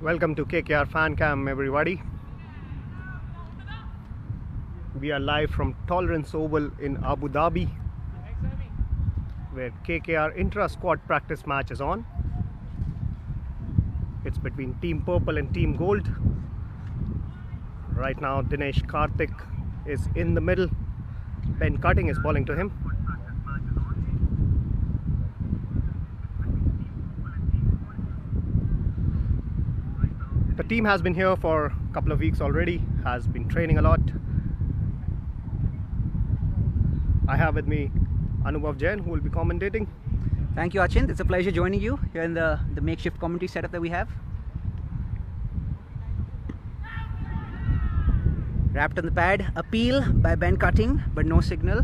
Welcome to KKR Fan Cam, everybody. We are live from Tolerance Oval in Abu Dhabi, where KKR intra-squad practice match is on. It's between Team Purple and Team Gold. Right now, Dinesh Karthik is in the middle. Ben Cutting is bowling to him. The team has been here for a couple of weeks already, has been training a lot. I have with me Anubhav Jain, who will be commentating. Thank you, Achint. It's a pleasure joining you here in the makeshift commentary setup that we have. Wrapped on the pad, appeal by Ben Cutting, but no signal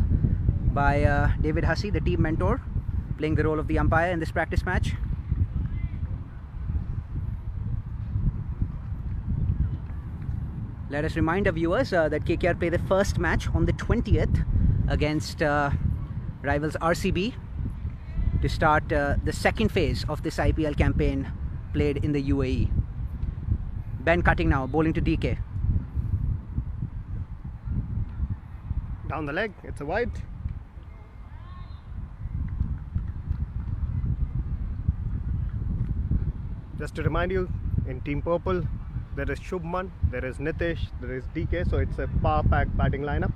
by David Hussey, the team mentor, playing the role of the umpire in this practice match. Let us remind our viewers that KKR play the first match on the 20th against rivals RCB to start the second phase of this IPL campaign played in the UAE. Ben Cutting now, bowling to DK. Down the leg, it's a wide. Just to remind you, in Team Purple, there is Soumen, there is Nitish, there is DK, so it's a power-packed batting lineup.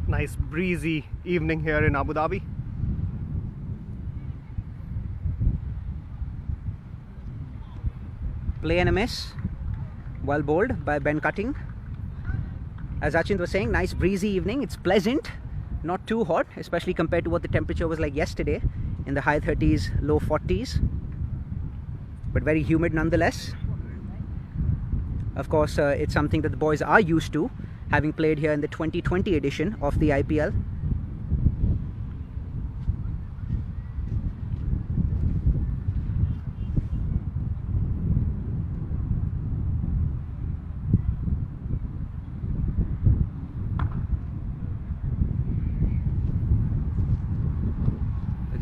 Nice breezy evening here in Abu Dhabi. Play and a miss, well bowled by Ben Cutting. As Achint was saying, nice breezy evening. It's pleasant, not too hot, especially compared to what the temperature was like yesterday in the high 30s, low 40s, but very humid nonetheless. Of course, it's something that the boys are used to, having played here in the 2020 edition of the IPL.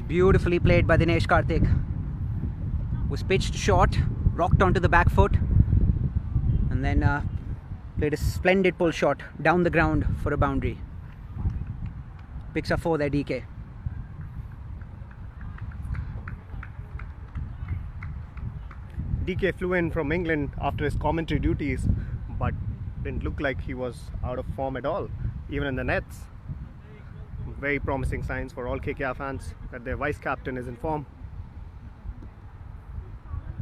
Beautifully played by Dinesh Karthik. Was pitched short, rocked onto the back foot, and then played a splendid pull shot down the ground for a boundary. Picks up 4 there, DK. DK flew in from England after his commentary duties, but didn't look like he was out of form at all, even in the nets. Very promising signs for all KKR fans that their vice captain is in form.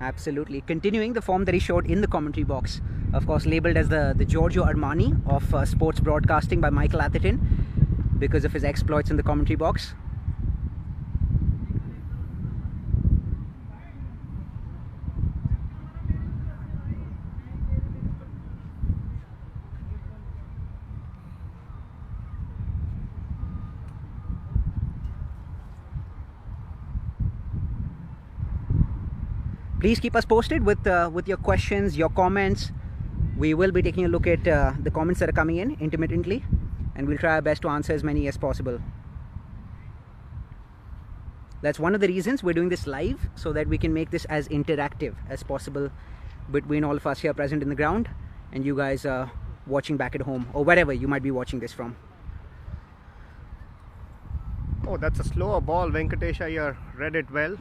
Absolutely. Continuing the form that he showed in the commentary box. Of course, labelled as the Giorgio Armani of sports broadcasting by Michael Atherton because of his exploits in the commentary box. Please keep us posted with your questions, your comments. We will be taking a look at the comments that are coming in intermittently, and we'll try our best to answer as many as possible. That's one of the reasons we're doing this live, so that we can make this as interactive as possible between all of us here present in the ground and you guys watching back at home or wherever you might be watching this from. Oh, that's a slower ball. Venkatesh Iyer read it well.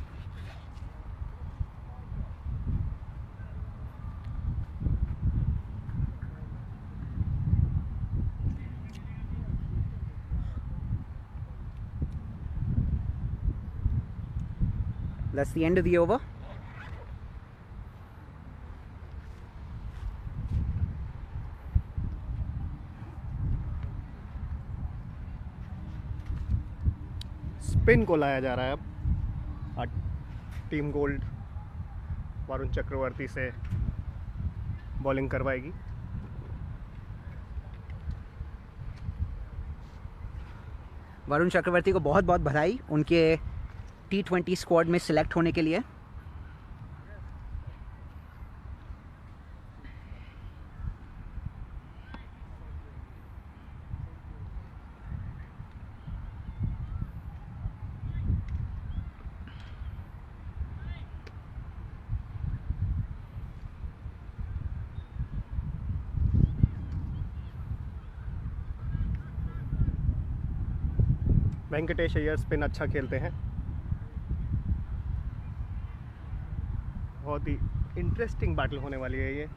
That's the end of the over. Spin को लाया जा रहा है अब team gold Varun Chakravarthy से bowling करवाएगी. वरुण चक्रवर्ती को बहुत बहुत बधाई उनके T20 स्क्वाड में सिलेक्ट होने के लिए. वेंकटेश अय्यर स्पिन अच्छा खेलते हैं। बहुत ही इंटरेस्टिंग बैटल होने वाली है ये।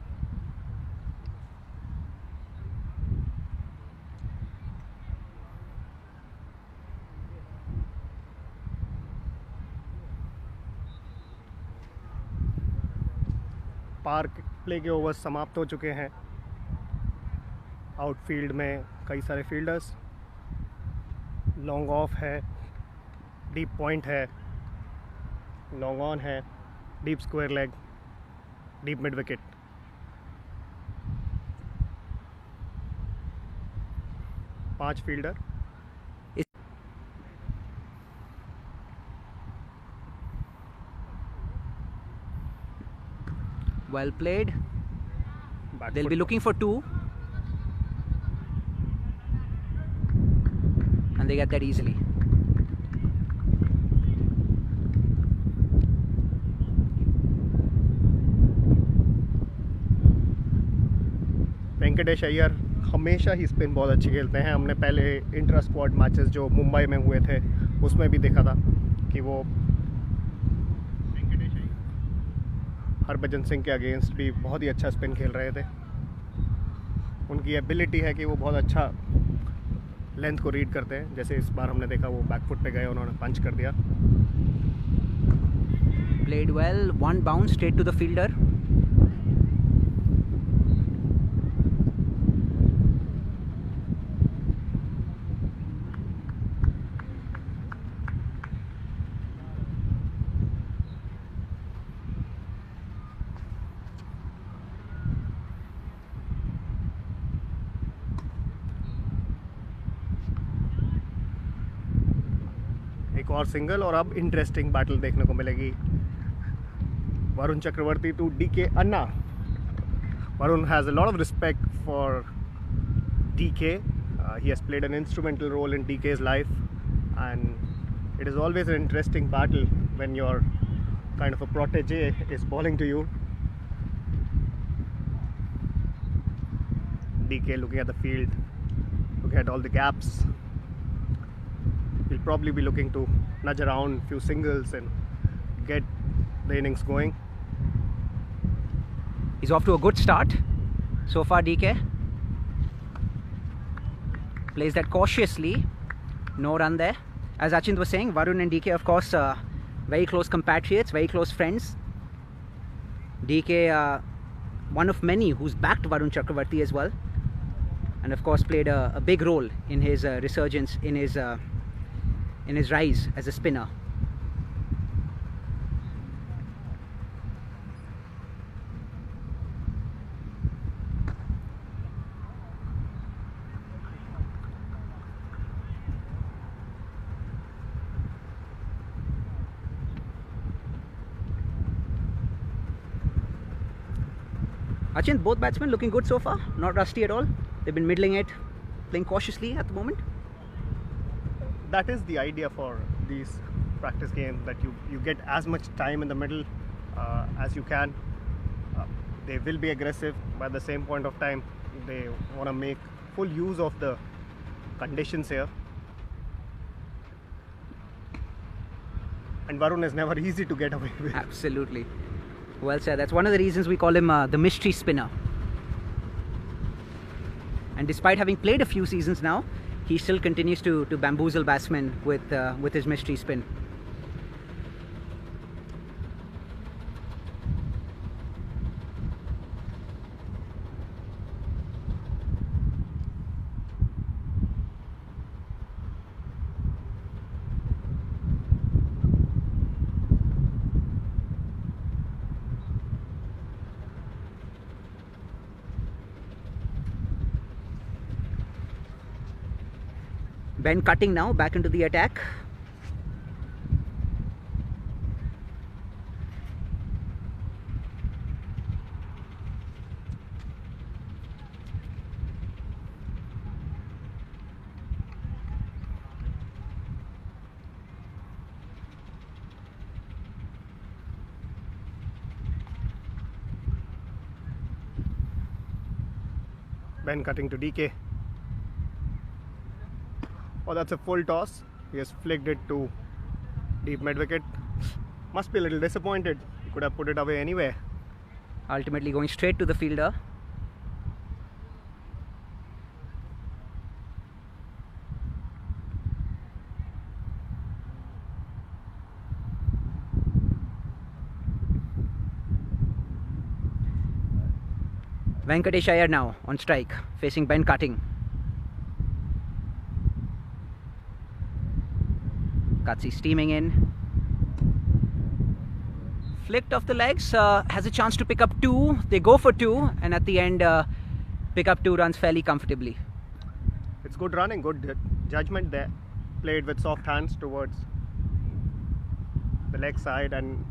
पार्क प्ले के ओवर्स समाप्त हो चुके हैं। आउटफील्ड में कई सारे फील्डर्स, लॉन्ग ऑफ है, डीप पॉइंट है, लॉन्ग ऑन है, deep square leg, deep mid wicket. पांच fielder. Well played. They'll be looking for 2. And they get that easily. Venkatesh Iyer हमेशा ही स्पिन बहुत अच्छी खेलते हैं। हमने पहले इंट्रा स्क्वाड मैचेस जो मुंबई में हुए थे उसमें भी देखा था कि वो वेंकटेश अय्यर हरभजन सिंह के अगेंस्ट भी बहुत ही अच्छा स्पिन खेल रहे थे। उनकी एबिलिटी है कि वो बहुत अच्छा लेंथ को रीड करते हैं। जैसे इस बार हमने देखा वो बैकफुट पे गए, उन्होंने पंच कर दिया। Played well. One bounce straight to the fielder. एक और सिंगल और अब इंटरेस्टिंग बैटल देखने को मिलेगी। Varun Chakravarthy to DK Anna. Varun has a lot of respect for DK. He has played an instrumental role in DK's life, and it is always an interesting battle when your kind of a protege is bowling to you. DK looking at the field, looking at all the gaps. He'll probably be looking to nudge around a few singles and get the innings going. He's off to a good start so far. DK plays that cautiously. No run there. As Achint was saying, Varun and DK, of course, very close compatriots, very close friends. DK, one of many who's backed Varun Chakravarti as well, and of course played a big role in his resurgence, in his rise as a spinner. Achint, both batsmen looking good so far, not rusty at all. They've been middling it, playing cautiously at the moment. That is the idea for these practice games, that you get as much time in the middle as you can. They will be aggressive, but at the same point of time they want to make full use of the conditions here. And Varun is never easy to get away with. Absolutely. Well said. That's one of the reasons we call him the mystery spinner. And despite having played a few seasons now, he still continues to bamboozle batsmen with his mystery spin. Ben cutting now back into the attack. Ben cutting to DK. Oh, that's a full toss. He has flicked it to deep mid wicket. Must be a little disappointed. He could have put it away anyway. Ultimately going straight to the fielder. Venkatesh Iyer now on strike, facing Ben Cutting. Katsi steaming in. Flicked off the legs, has a chance to pick up 2. They go for 2, and at the end pick up 2 runs fairly comfortably. It's good running, good judgment there. Played with soft hands towards the leg side, and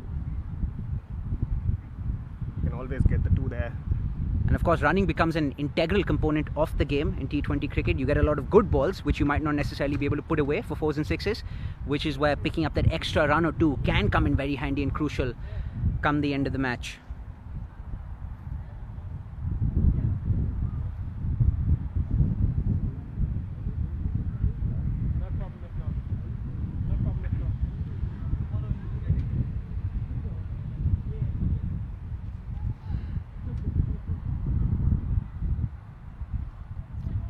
you can always get the 2 there. And of course, running becomes an integral component of the game in T20 cricket. You get a lot of good balls, which you might not necessarily be able to put away for 4s and 6s, which is where picking up that extra run or 2 can come in very handy and crucial come the end of the match.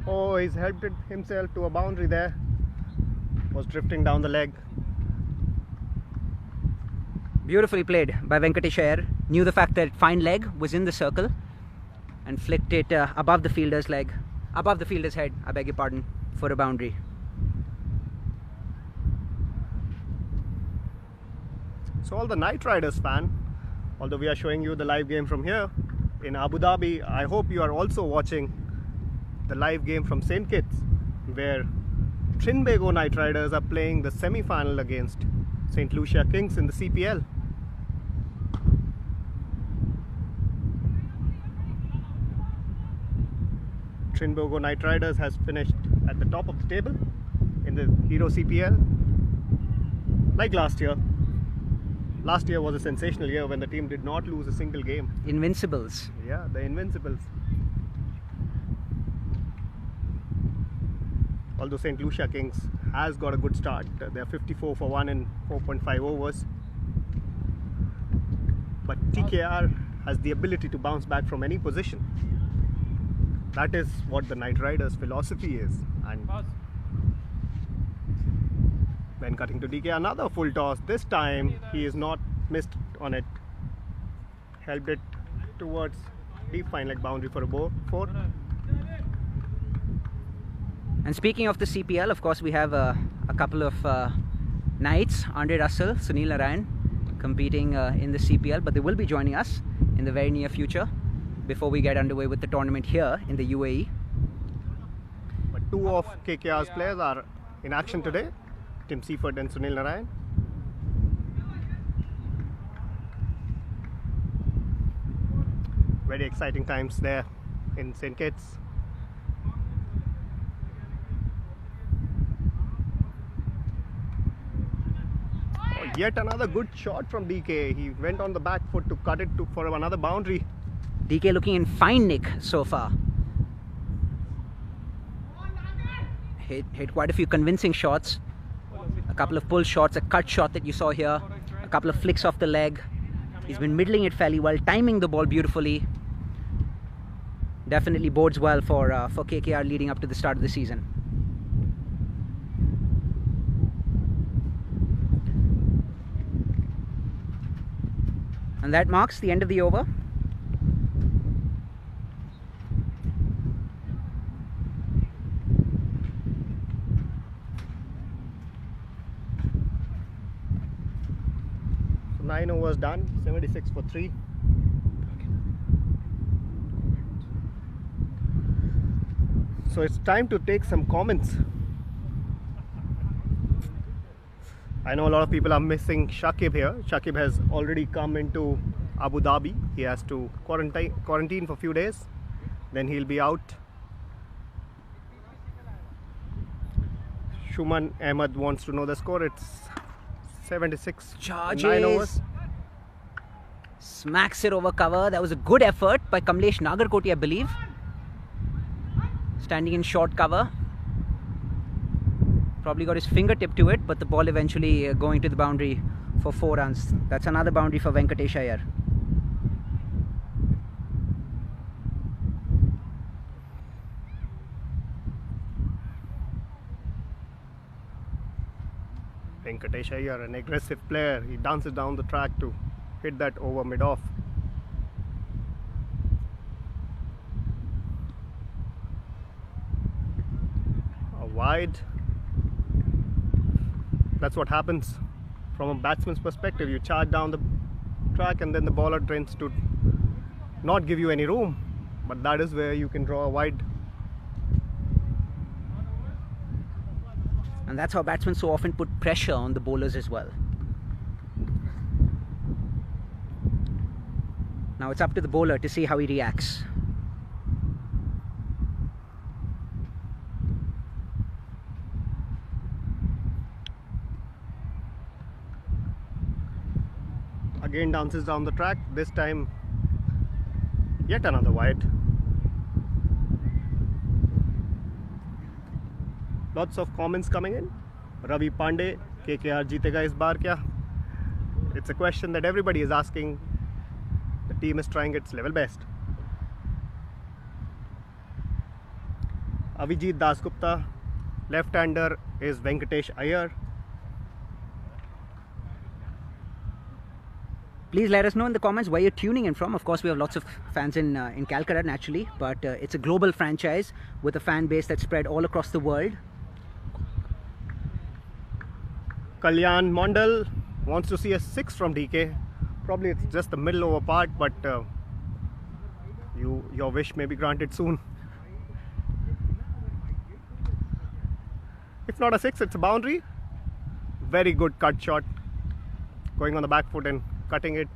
Oh, he's helped himself to a boundary there. Was drifting down the leg. Beautifully played by Venkatesh Iyer. Knew the fact that fine leg was in the circle and flicked it above the fielder's leg, above the fielder's head, I beg your pardon, for a boundary. So all the Night Riders fan, although we are showing you the live game from here in Abu Dhabi, I hope you are also watching the live game from St. Kitts, where Trinbago Night Riders are playing the semi-final against St. Lucia Kings in the CPL. Trinbago Night Riders has finished at the top of the table in the Hero CPL, like last year. Last year was a sensational year when the team did not lose a single game. Invincibles. Yeah, the Invincibles. Although St. Lucia Kings has got a good start. They're 54 for 1 in 4.5 overs. But KKR has the ability to bounce back from any position. That is what the Night Riders' philosophy is. And when cutting to DK, another full toss. This time he is not missed on it. Helped it towards deep fine leg boundary for a 4. And speaking of the CPL, of course, we have a couple of Knights, Andre Russell, Sunil Narayan, competing in the CPL, but they will be joining us in the very near future before we get underway with the tournament here in the UAE. But 2 of KKR's players are in action today, Tim Seaford and Sunil Narayan. Very exciting times there in St. Kitts. Yet another good shot from DK. He went on the back foot to cut it for another boundary. DK looking in fine nick so far. Hit quite a few convincing shots. A couple of pull shots, a cut shot that you saw here. A couple of flicks off the leg. He's been middling it fairly well, timing the ball beautifully. Definitely bodes well for KKR leading up to the start of the season. And that marks the end of the over. So 9 overs done, 76 for 3. So it's time to take some comments. I know a lot of people are missing Shakib here. Shakib has already come into Abu Dhabi. He has to quarantine for a few days. Then he'll be out. Soumen Ahmed wants to know the score. It's 76. Charges. 9 overs. Smacks it over cover. That was a good effort by Kamlesh Nagarkoti, I believe. Standing in short cover. Probably got his fingertip to it, but the ball eventually going to the boundary for 4 runs. That's another boundary for Venkatesh Iyer. Venkatesh Iyer, an aggressive player. He dances down the track to hit that over mid-off. A wide. That's what happens from a batsman's perspective. You charge down the track and then the bowler tends to not give you any room. But that is where you can draw a wide. And that's how batsmen so often put pressure on the bowlers as well. Now it's up to the bowler to see how he reacts. Again dances down the track, this time yet another wide. Lots of comments coming in. Ravi Pandey, KKR जीतेगा इस बार क्या? It's a question that everybody is asking. The team is trying its level best. Avijit Dasgupta, left-hander is Venkatesh Iyer. Please let us know in the comments where you're tuning in from. Of course, we have lots of fans in Calcutta naturally, but it's a global franchise with a fan base that's spread all across the world. Kalyan Mondal wants to see a 6 from DK. Probably it's just the middle over part, but your wish may be granted soon. If not a 6, it's a boundary. Very good cut shot. Going on the back foot and cutting it.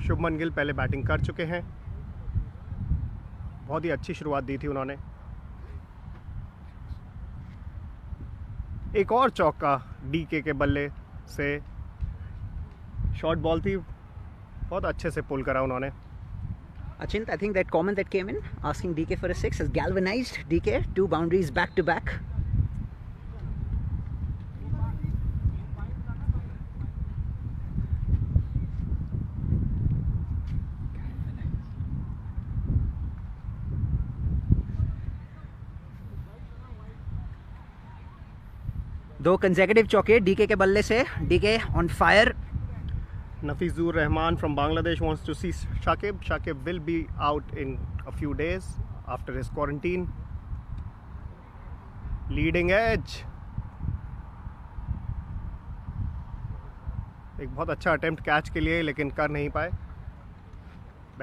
Shubman Gill पहले batting कर चुके हैं. बहुत ही अच्छी शुरुआत दी थी उन्होंने. एक और चौका डीके के बल्ले से. शॉर्ट बॉल थी, बहुत अच्छे से पुल करा उन्होंने. Achint, I think that comment that came in asking DK for a 6 has galvanized DK. 2 boundaries back to back. दो कंसेक्यूटिव चौके डीके के बल्ले से. DK on fire. Nafizur Rahman from Bangladesh wants to see Shakib. Shakib will be out in a few days after his quarantine. Leading edge. एक बहुत अच्छा attempt catch के लिए, लेकिन कर नहीं पाए.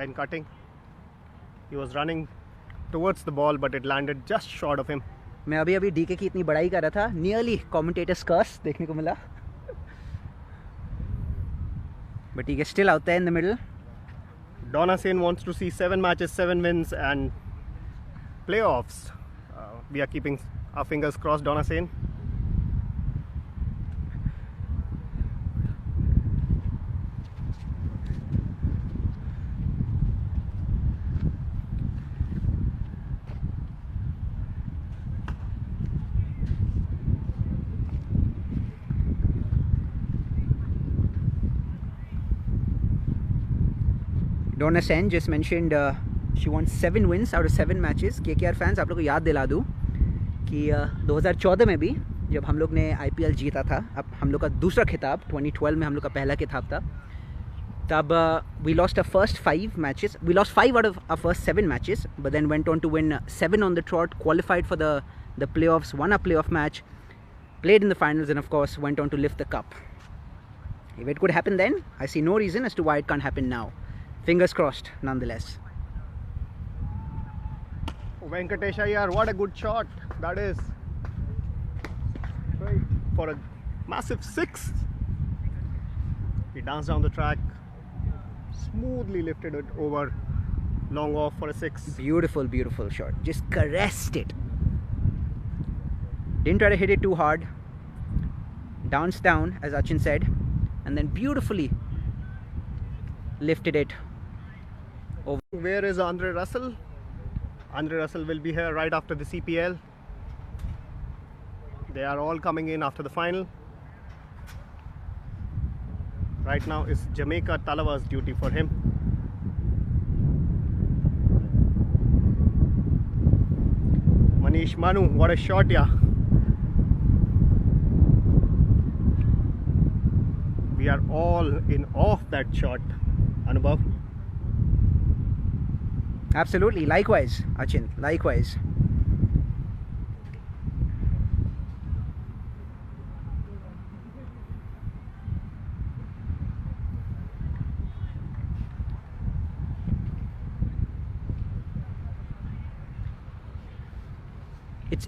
Ben cutting. He was running towards the ball, but it landed just short of him. मैं अभी डीके की इतनी बड़ाई कर रहा था, नियरली कमेंटेटर्स कर्स देखने को मिला. But DK still out there in the middle. Donna Sen wants to see 7 matches, 7 wins and playoffs. We are keeping our fingers crossed, Donna Sen. Donna Sen just mentioned she wants 7 wins out of 7 matches. KKR fans, आप लोग को याद दिला दूँ कि 2014 में भी जब हम लोग ने IPL जीता था, अब हम लोग का दूसरा खिताब 2012 में हम लोग का पहला खिताब था, तब we lost our first 5 matches. We lost 5 out of our first 7 matches, but then went on to win 7 on the trot, qualified for the playoffs, won a playoff match, played in the finals, and of course went on to lift the cup. If it could happen then, I see no reason as to why it can't happen now. Fingers crossed, nonetheless. Venkatesh Iyer, what a good shot that is. For a Massive 6. He danced down the track, smoothly lifted it over, long off for a 6. Beautiful, beautiful shot. Just caressed it. Didn't try to hit it too hard. Danced down, as Achin said, and then beautifully lifted it over. Where is Andre Russell? Andre Russell will be here right after the CPL. They are all coming in after the final. Right now is Jamaica Talawa's duty for him. Manish Manu, what a shot, yeah. We are all in awe of that shot, Anubhav. Absolutely, likewise, Achin, likewise.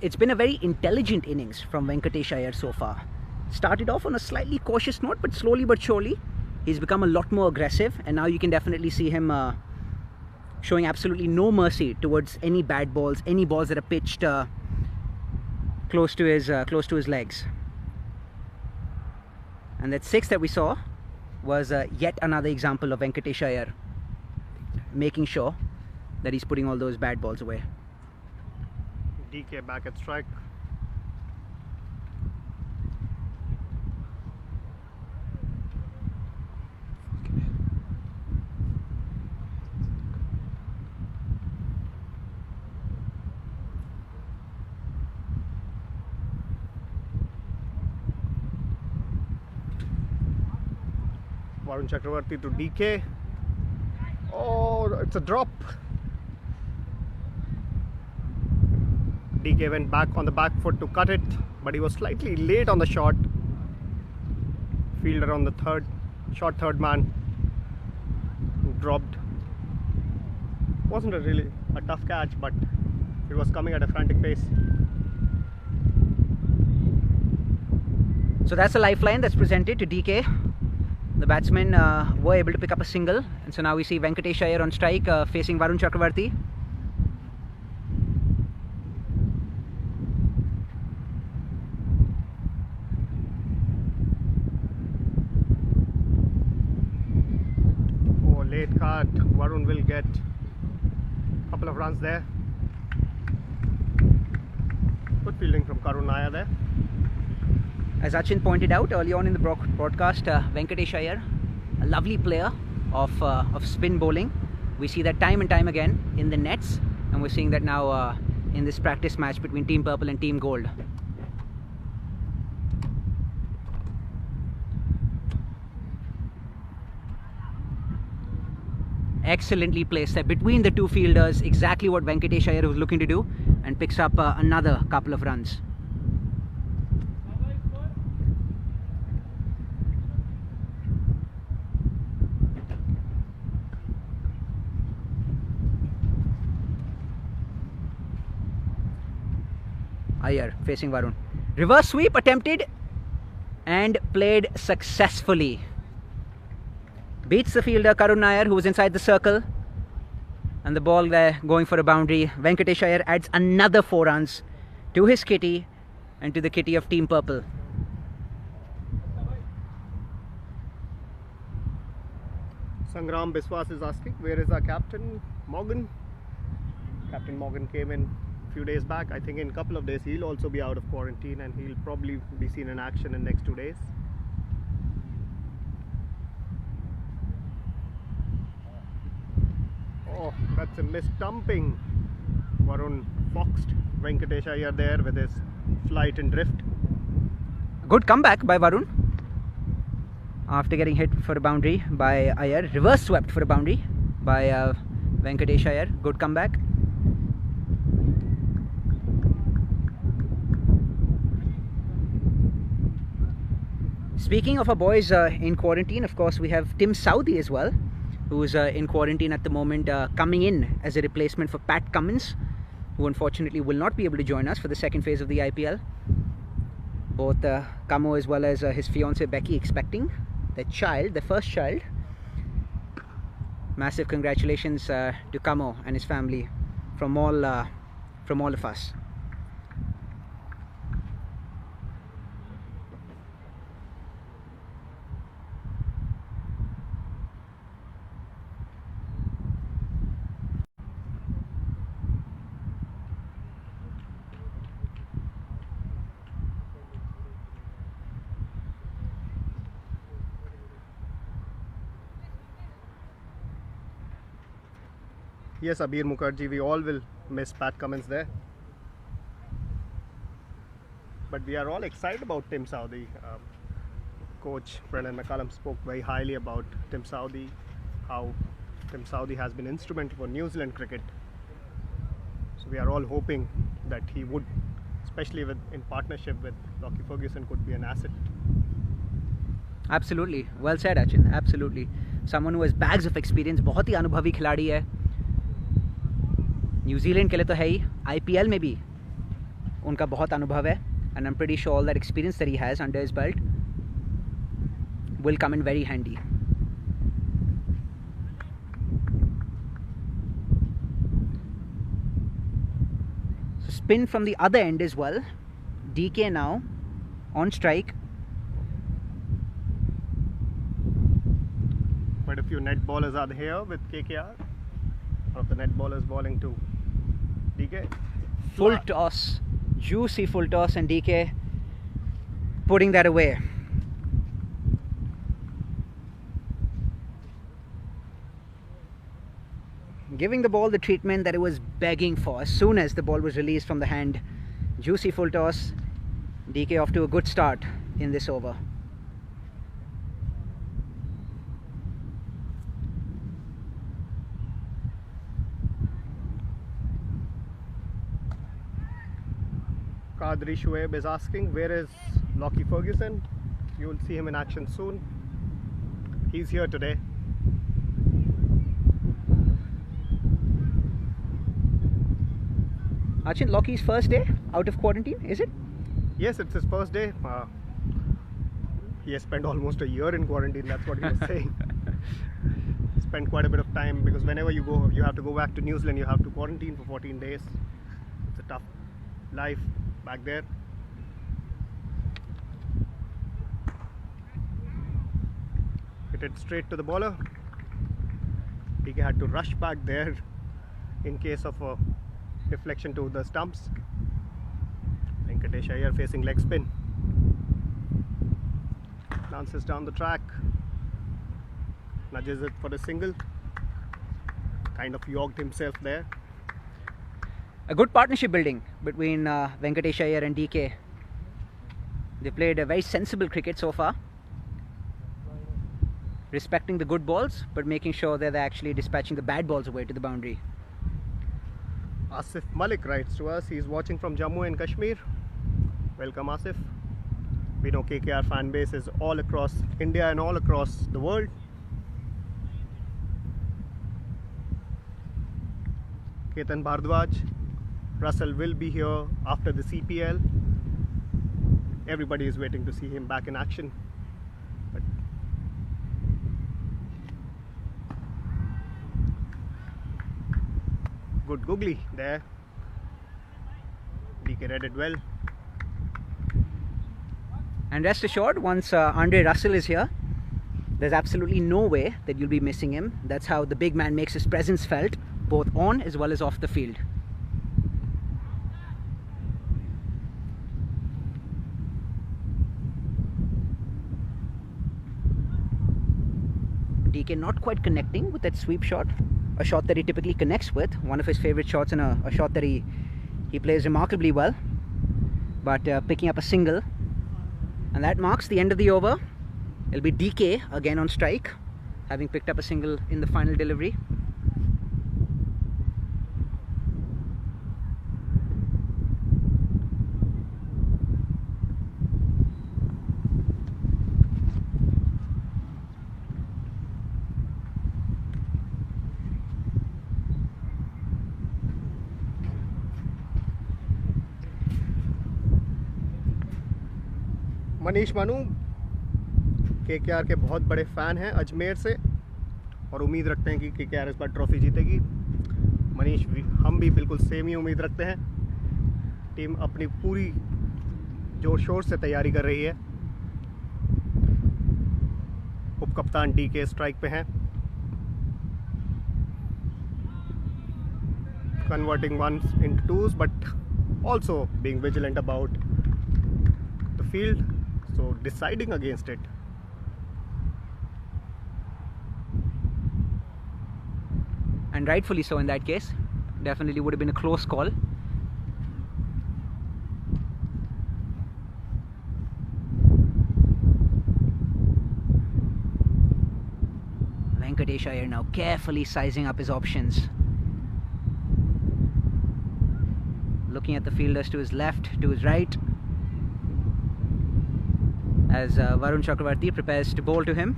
It's been a very intelligent innings from Venkatesh Iyer so far. Started off on a slightly cautious note, but slowly but surely he's become a lot more aggressive, and now you can definitely see him showing absolutely no mercy towards any bad balls, any balls that are pitched close to his legs. And that 6 that we saw was yet another example of Venkatesh Iyer making sure that he's putting all those bad balls away. DK back at strike. Varun Chakravarti to DK. Oh, it's a drop. DK went back on the back foot to cut it, but he was slightly late on the shot. Fielder on the third man dropped. Wasn't really a tough catch, but it was coming at a frantic pace. So that's a lifeline that's presented to DK. The batsmen were able to pick up a single, and so now we see Venkatesh Iyer on strike facing Varun Chakravarti. Oh, late cut. Varun will get a couple of runs there. Good fielding from Karun Nair there. As Achin pointed out early on in the broadcast, Venkatesh Iyer, a lovely player of spin bowling. We see that time and time again in the nets, and we're seeing that now in this practice match between Team Purple and Team Gold. Excellently placed there between the two fielders, exactly what Venkatesh Iyer was looking to do, and picks up another couple of runs. Iyer facing Varun. Reverse sweep attempted and played successfully. Beats the fielder Karun Nair, who was inside the circle, and the ball there going for a boundary. Venkatesh Iyer adds another 4 runs to his kitty and to the kitty of Team Purple. Sangram Biswas is asking, where is our captain Morgan? Captain Morgan came in a few days back. I think in a couple of days he'll also be out of quarantine, and he'll probably be seen in action in next 2 days. Oh, that's a mistumping. Varun foxed Venkatesh Iyer there with his flight and drift. Good comeback by Varun after getting hit for a boundary by Iyer. Reverse swept for a boundary by Venkatesh Iyer. Good comeback. Speaking of our boys in quarantine, of course, we have Tim Southee as well, who's in quarantine at the moment, coming in as a replacement for Pat Cummins, who unfortunately will not be able to join us for the second phase of the IPL. both Kamo as well as his fiancée Becky expecting their child, their first child. Massive congratulations to Kamo and his family from all of us. Yes, Abir Mukherjee, we all will miss Pat Cummins there. But we are all excited about Tim Southee. Coach Brendan McCullum spoke very highly about Tim Southee, how Tim Southee has been instrumental for New Zealand cricket. So we are all hoping that he would, especially in partnership with Lockie Ferguson, could be an asset. Absolutely, well said, Achin. Absolutely, someone who has bags of experience. बहुत ही अनुभवी खिलाड़ी है. New Zealand के लिए तो है ही, IPL में भी उनका बहुत अनुभव है, and I'm pretty sure all that experience that he has under his belt will come in very handy. So spin from the other end as well. DK now on strike. Quite a few net ballers are here with KKR. One of the net ballers bowling to DK. Full toss, juicy full toss, and DK putting that away. Giving the ball the treatment that it was begging for as soon as the ball was released from the hand. Juicy full toss. DK off to a good start in this over. Qadri Shoaib is asking, where is Lockie Ferguson? You will see him in action soon. He's here today. Achin, Lockie's first day out of quarantine, is it? Yes, it's his first day. He has spent almost a year in quarantine, that's what he was saying. Spent quite a bit of time, because whenever you go, you have to go back to New Zealand, you have to quarantine for 14 days. It's a tough life back there. Hit it straight to the bowler. DK had to rush back there in case of a deflection to the stumps. Venkatesh Iyer facing leg spin. Lances down the track. Nudges it for a single. Kind of yogged himself there. A good partnership building between Venkatesh Iyer and DK. They played a very sensible cricket so far, respecting the good balls but making sure that they're actually dispatching the bad balls away to the boundary. Asif Malik writes to us, he's watching from Jammu and Kashmir. Welcome, Asif. We know KKR fan base is all across India and all across the world. Ketan Bhardwaj, Russell will be here after the CPL. Everybody is waiting to see him back in action. But good googly there. DK read it well. And rest assured, once Andre Russell is here, there's absolutely no way that you'll be missing him. That's how the big man makes his presence felt, both on as well as off the field. DK not quite connecting with that sweep shot, a shot that he typically connects with, one of his favorite shots, and a shot that he plays remarkably well, but picking up a single, and that marks the end of the over. It'll be DK again on strike, having picked up a single in the final delivery. Manish मानू KKR के बहुत बड़े fan हैं अजमेर से, और उम्मीद रखते हैं कि केकेआर इस बार ट्रॉफी जीतेगी। मनीष हम भी बिल्कुल सेम ही उम्मीद रखते हैं। टीम अपनी पूरी जोर शोर से तैयारी कर रही है। उप कप्तान डीके स्ट्राइक पे हैं, converting ones into twos, but also being vigilant about the field, so deciding against it. And rightfully so in that case. Definitely would have been a close call. Venkatesh Iyer now carefully sizing up his options. Looking at the fielders to his left, to his right, as Varun Chakravarti prepares to bowl to him.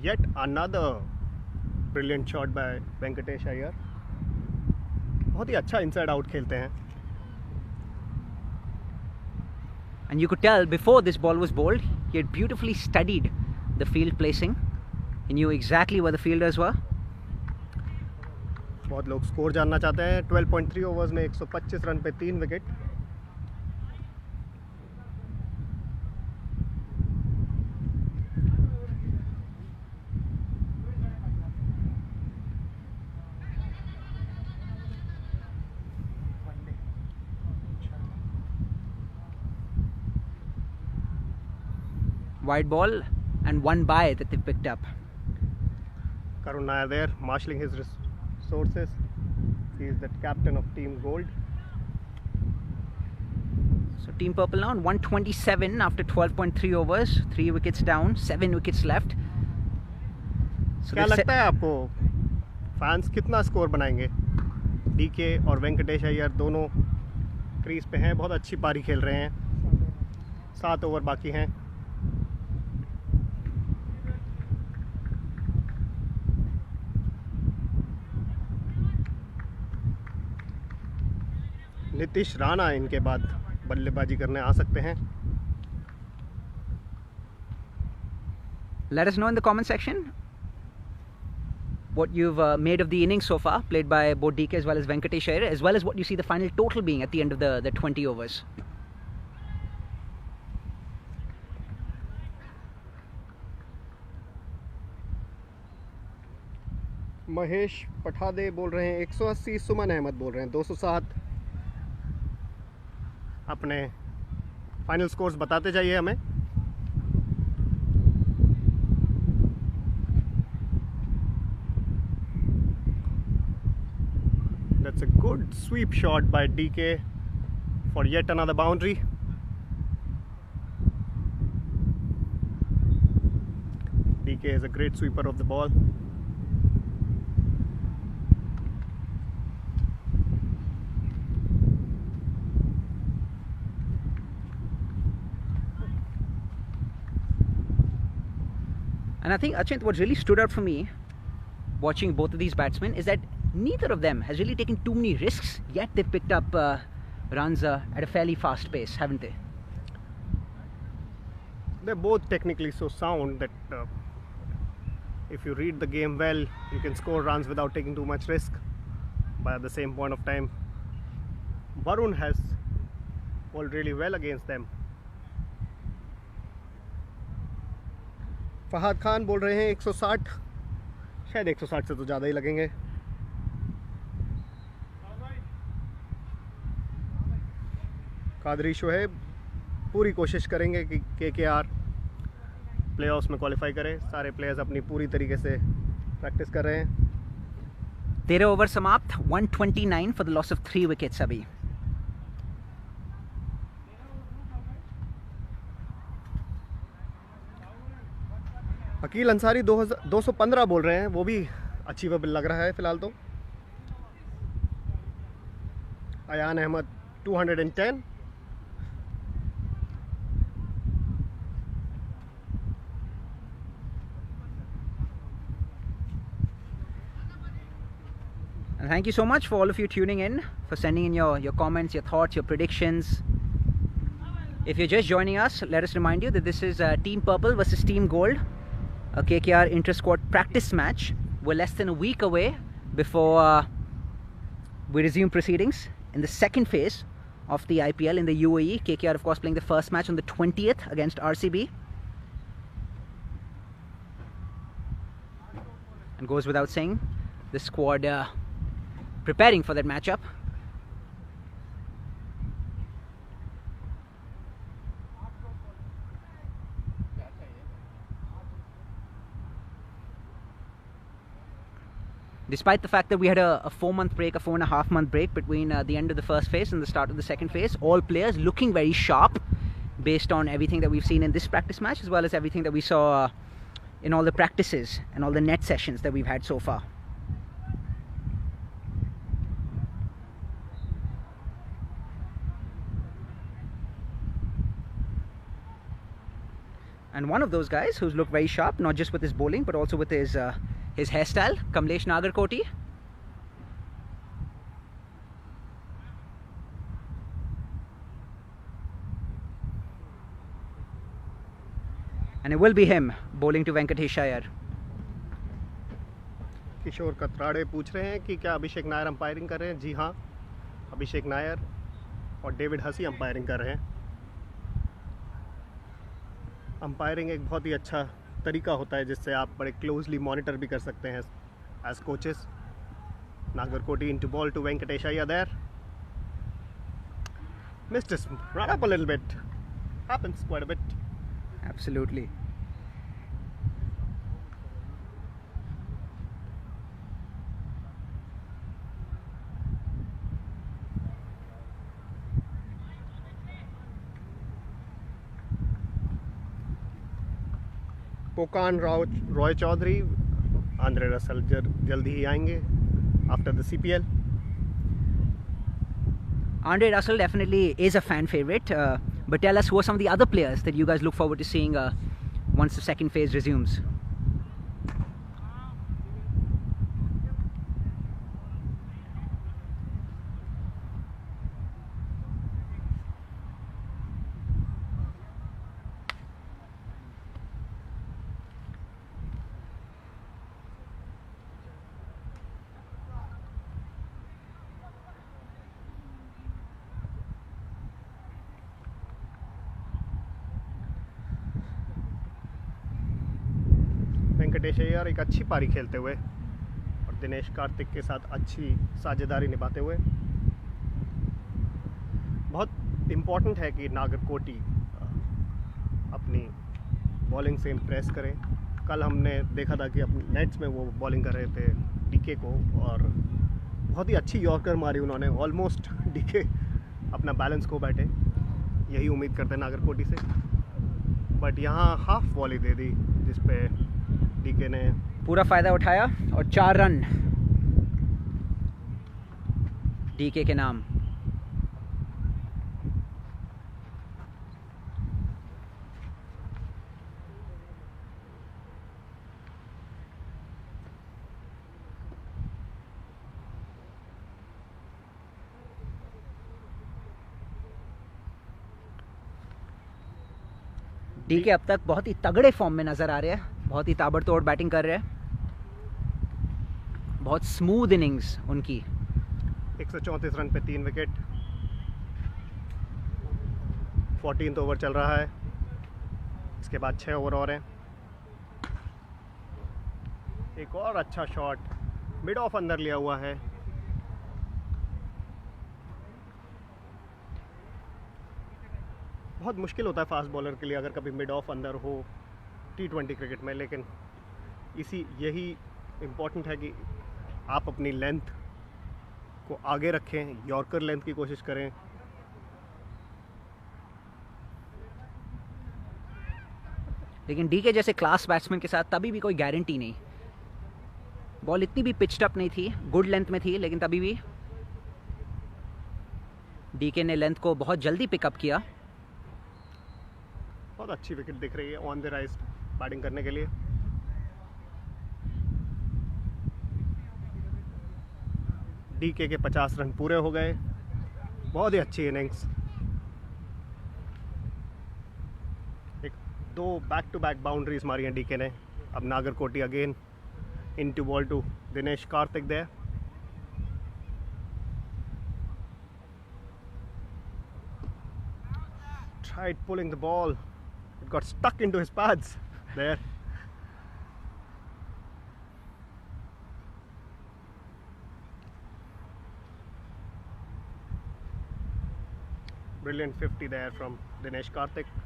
Yet another brilliant shot by Venkatesh Iyer. बहुत ही अच्छा inside out खेलते हैं. And you could tell before this ball was bowled, he had beautifully studied the field placing. He knew exactly where the fielders were. बहुत लोग score जानना चाहते हैं। 12.3 overs में 125 रन पे 3 wicket. Wide ball and one by that they picked up. Karun Nair there, marshalling his resources. He is the captain of Team Gold. So Team Purple now on 127 after 12.3 overs, 3 wickets down, 7 wickets left. So क्या लगता है आपको fans कितना score बनाएंगे? DK और वेंकटेश अय्यर दोनों crease पे हैं, बहुत अच्छी पारी खेल रहे हैं। 7 ओवर बाकी हैं। नीतीश राणा इनके बाद बल्लेबाजी करने आ सकते हैं। Let us know in the comment section what you've made of the innings so far, played by both DK as well as Venkatesh Iyer, as well as what you see the final total being at the end of the 20 overs. Mahesh पठादे बोल रहे हैं 180, सुमन अहमद बोल रहे हैं 207। अपने final scores बताते जाइए हमें। That's a good sweep shot by DK for yet another boundary. DK is a great sweeper of the ball. And I think, Achint, what really stood out for me watching both of these batsmen is that neither of them has really taken too many risks, yet they've picked up runs at a fairly fast pace, haven't they? They're both technically so sound that if you read the game well, you can score runs without taking too much risk. But at the same point of time, Varun has bowled really well against them. Fahad Khan बोल रहे हैं 160, शायद 160 से तो ज़्यादा ही लगेंगे। कादरी शोएब पूरी कोशिश करेंगे कि केकेआर प्लेऑफ्स में क्वालिफाई करे। सारे प्लेयर्स अपनी पूरी तरीके से प्रैक्टिस कर रहे हैं। 13 ओवर समाप्त, 129 for the loss of 3 wickets अभी। अकील अंसारी 215 बोल रहे हैं, वो भी अचीवेबल लग रहा है फिलहाल तो। Ayan Ahmad 210। And thank you so much for all of you tuning in, for sending in your comments, your thoughts, your predictions. If you're just joining us, let us remind you that this is Team Purple versus Team Gold, a KKR inter-squad practice match. We're less than a week away before we resume proceedings in the second phase of the IPL in the UAE. KKR, of course, playing the first match on the 20th against RCB. And goes without saying, the squad preparing for that matchup. Despite the fact that we had a 4-month break, a 4.5-month break between the end of the first phase and the start of the second phase, all players looking very sharp based on everything that we've seen in this practice match, as well as everything that we saw in all the practices and all the net sessions that we've had so far. And one of those guys who's looked very sharp, not just with his bowling, but also with his hairstyle, Kamlesh Nagarkoti. And it will be him bowling to Venkatesh Iyer. किशोर कतराड़े पूछ रहे हैं कि क्या अभिषेक Nair umpiring कर रहे हैं। जी हाँ, अभिषेक नायर और डेविड हसी अंपायरिंग कर रहे हैं। अंपायरिंग एक बहुत ही अच्छा तरीका होता है जिससे आप बड़े क्लोजली मॉनिटर भी कर सकते हैं as coaches. Nagarkoti in to bowl to Venkatesh Iyer there, missed his run up a little bit, happens quite a bit. Absolutely. पोकान रॉय चौधरी, आंद्रे रसल जल्दी ही आएंगे after the CPL. Andre Russell definitely is a fan favorite, but tell us who are some of the other players that you guys look forward to seeing once the second phase resumes. Venkatesh Iyer एक अच्छी पारी खेलते हुए और दिनेश कार्तिक के साथ अच्छी साझेदारी निभाते हुए। बहुत इम्पॉर्टेंट है कि नागरकोटी अपनी बॉलिंग से इम्प्रेस करें। कल हमने देखा था कि अपने नेट्स में वो बॉलिंग कर रहे थे डीके को, और बहुत ही अच्छी यॉर्कर मारी उन्होंने। ऑलमोस्ट डीके अपना बैलेंस को बैठे, यही उम्मीद करते हैं नागरकोटी से, बट यहाँ हाफ बॉली दे दी जिस पे डीके ने पूरा फायदा उठाया और 4 रन डीके के नाम। डीके अब तक बहुत ही तगड़े फॉर्म में नजर आ रहे हैं, बहुत ही ताबड़तोड़ बैटिंग कर रहे हैं, बहुत स्मूथ इनिंग्स उनकी। 134 रन पे 3 विकेट, 14th ओवर चल रहा है, इसके बाद 6 ओवर और हैं। एक और अच्छा शॉट मिड ऑफ अंदर लिया हुआ है। बहुत मुश्किल होता है फास्ट बॉलर के लिए अगर कभी मिड ऑफ अंदर हो T20 क्रिकेट में, लेकिन यही इम्पोर्टेंट है कि आप अपनी लेंथ को आगे रखें, यॉर्कर लेंथ की कोशिश करें। लेकिन डीके जैसे क्लास बैट्समैन के साथ तभी भी कोई गारंटी नहीं। बॉल इतनी भी पिच्ड अप नहीं थी, गुड लेंथ में थी, लेकिन तभी भी डीके ने लेंथ को बहुत जल्दी पिकअप किया। बहुत अच्छी विकेट दिख रही है ऑन द राइज बैटिंग करने के लिए। डीके के 50 रन पूरे हो गए। बहुत ही अच्छी इनिंग्स। एक 2 बैक टू बैक बाउंड्रीज मारी हैं डीके ने। अब Nagarkoti again in to bowl to Dinesh Karthik there. Tried pulling the ball, it got stuck into his pads there. Brilliant 50 there from Dinesh Karthik.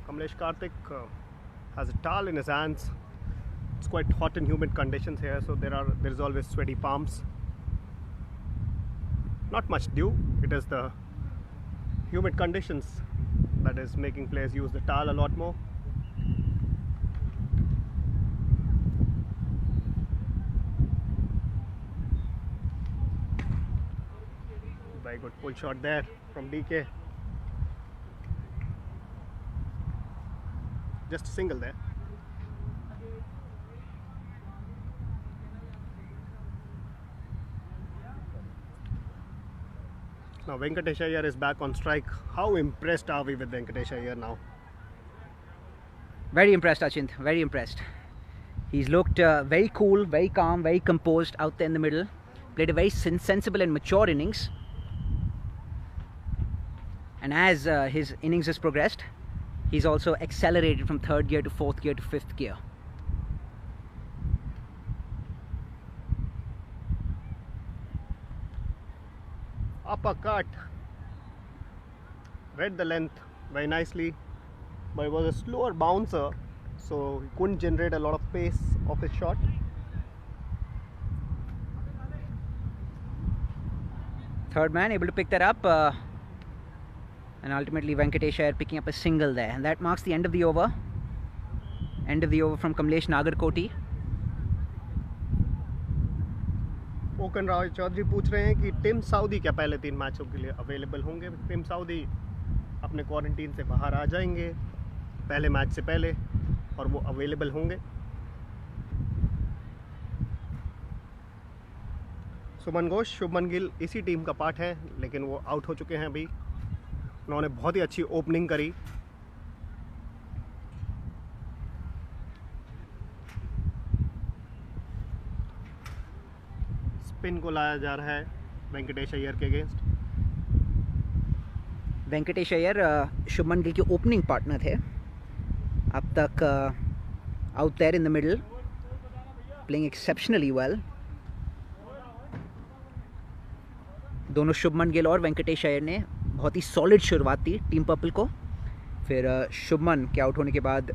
Kamlesh Karthik has a towel in his hands. It's quite hot and humid conditions here, so there is always sweaty palms. Not much dew. It is the humid conditions that is making players use the towel a lot more. Very good pull shot there from DK. Just a single there. Now Venkatesh Iyer is back on strike. How impressed are we with Venkatesh Iyer now? Very impressed, Achint. Very impressed. He's looked very cool, very calm, very composed out there in the middle. Played a very sensible and mature innings. And as his innings has progressed, he's also accelerated from 3rd gear to 4th gear to 5th gear. Uppercut. Read the length very nicely, but it was a slower bouncer, so he couldn't generate a lot of pace off his shot. Third man able to pick that up. And ultimately Venkatesh Iyer picking up a single there, and that marks the end of the over. End of the over from Kamlesh Nagarkoti. ओकन राव चौधरी पूछ रहे हैं कि Tim Southee क्या पहले 3 मैचों के लिए अवेलेबल होंगे। टिम साउदी अपने क्वारंटीन से बाहर आ जाएंगे पहले मैच से पहले, और वो अवेलेबल होंगे। सुमन घोष, शुभमन गिल इसी टीम का पार्ट है, लेकिन वो आउट हो चुके हैं अभी। उन्होंने बहुत ही अच्छी ओपनिंग करी। स्पिन को लाया जा रहा है वेंकटेश अय्यर के अगेंस्ट। वेंकटेश अय्यर शुभमन गिल के ओपनिंग पार्टनर थे अब तक। Out there in the middle, playing exceptionally well. दोनों शुभमन गिल और वेंकटेश अय्यर ने बहुत ही सॉलिड शुरुआत दी टीम पर्पल को। फिर शुभमन के आउट होने के बाद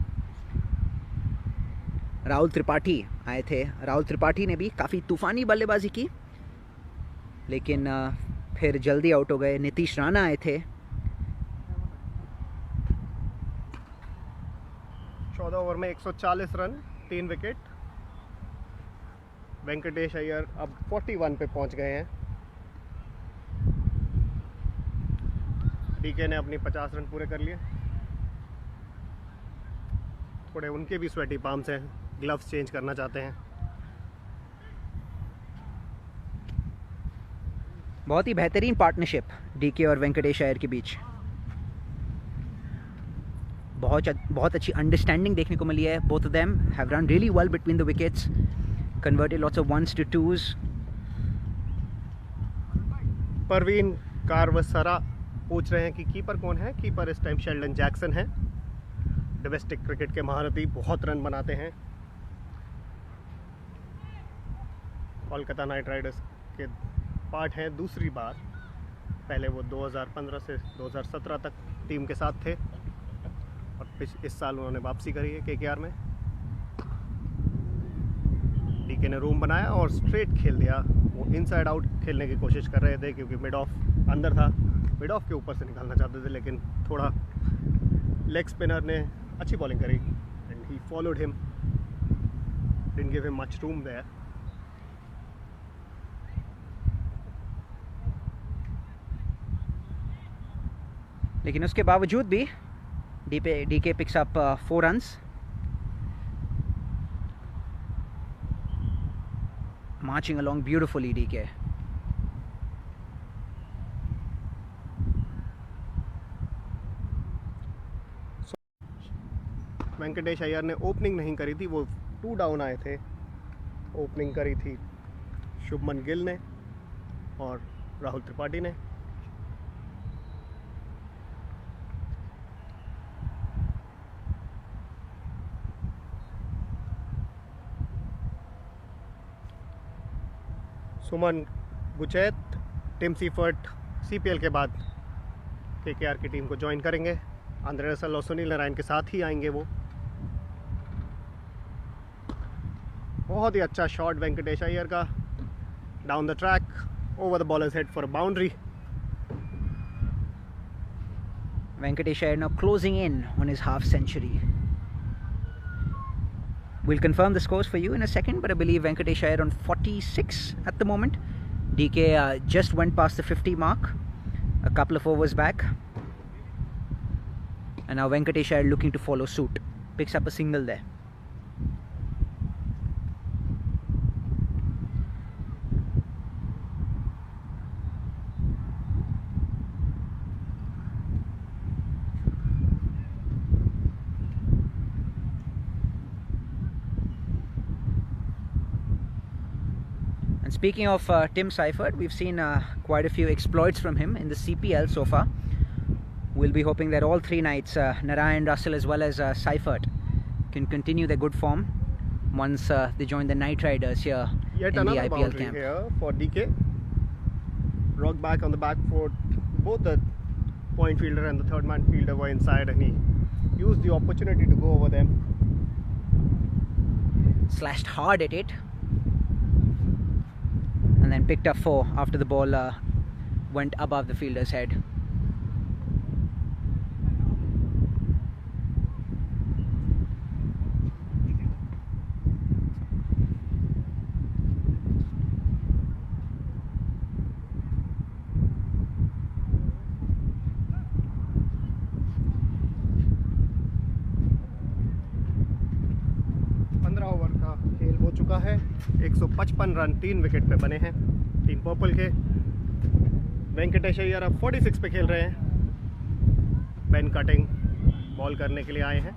राहुल त्रिपाठी आए थे। राहुल त्रिपाठी ने भी काफ़ी तूफ़ानी बल्लेबाजी की, लेकिन फिर जल्दी आउट हो गए। नीतीश राणा आए थे। 14 ओवर में 140 रन, 3 विकेट। वेंकटेश अय्यर अब 41 पे पहुंच गए हैं। डीके ने अपनी 50 रन पूरे कर लिए। थोड़े उनके भी स्वेटी पाम्स हैं, ग्लव्स चेंज करना चाहते हैं। बहुत ही बेहतरीन पार्टनरशिप डीके और वेंकटेश अय्यर के बीच। बहुत अच्छी अंडरस्टैंडिंग देखने को मिली है। Both of them have run really well between the wickets, converted lots of 1s to 2s। Parveen Karwasra पूछ रहे हैं कि कीपर कौन है। कीपर इस टाइम शेल्डन जैक्सन है। डोमेस्टिक क्रिकेट के महारथी, बहुत रन बनाते हैं। कोलकाता नाइट राइडर्स के पार्ट हैं दूसरी बार। पहले वो 2015 से 2017 तक टीम के साथ थे, और इस साल उन्होंने वापसी करी है KKR में। डीके ने रूम बनाया और स्ट्रेट खेल दिया। वो इनसाइड आउट खेलने की कोशिश कर रहे थे, क्योंकि मिड ऑफ अंदर था। मिड ऑफ के ऊपर से निकालना चाहते थे, लेकिन थोड़ा लेग स्पिनर ने अच्छी बॉलिंग करी and he followed him. didn't give him much room there. लेकिन उसके बावजूद भी DK picks up 4 runs. Marching along beautifully, DK. Venkatesh Iyer ने ओपनिंग नहीं करी थी, वो 2 डाउन आए थे. ओपनिंग करी थी शुभमन गिल ने और राहुल त्रिपाठी ने. सुमन गुचैत, टिम सीफर्ट CPL के बाद KKR की टीम को ज्वाइन करेंगे. आंद्रे रसल और सुनील नारायण के साथ ही आएंगे वो. बहुत ही अच्छा शॉट वेंकटेश अय्यर का, down the track, over the bowlers head for a boundary. Venkatesh Iyer now closing in on his half century. We'll confirm the scores for you in a second, but I believe Venkatesh Iyer on 46 at the moment. DK just went past the 50 mark a couple of overs back. And now Venkatesh Iyer looking to follow suit. Picks up a single there. Speaking of Tim Seifert, we've seen quite a few exploits from him in the CPL so far. We'll be hoping that all 3 nights, Narayan, Russell as well as Seifert can continue their good form once they join the Knight Riders here Yet in the another IPL boundary camp. here for DK. Rock back on the back foot. Both the point fielder and the third man fielder were inside, and he used the opportunity to go over them. Slashed hard at it. And then picked up 4 after the ball went above the fielder's head. चुका है. 155 run 3 wicket पे बने हैं team purple के. वेंकटेश अय्यर अब 46 पे खेल रहे हैं. बेन कटिंग बॉल करने के लिए आए हैं.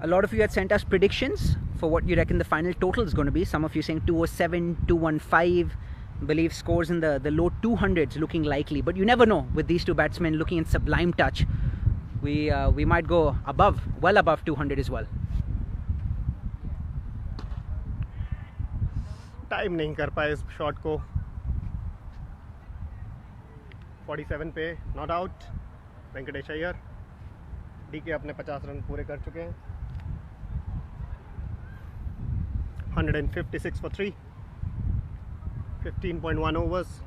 A lot of you had sent us predictions for what you reckon the final total is going to be. Some of you saying 207, 215. I believe scores in the low 200s looking likely. But you never know with these two batsmen looking in sublime touch. We might go above, well above 200 as well. Time नहीं कर पाए इस shot को. 47 पे not out Venkatesh Iyer. DK अपने 50 run पूरे कर चुके हैं. 156 for 3. 15.1 overs.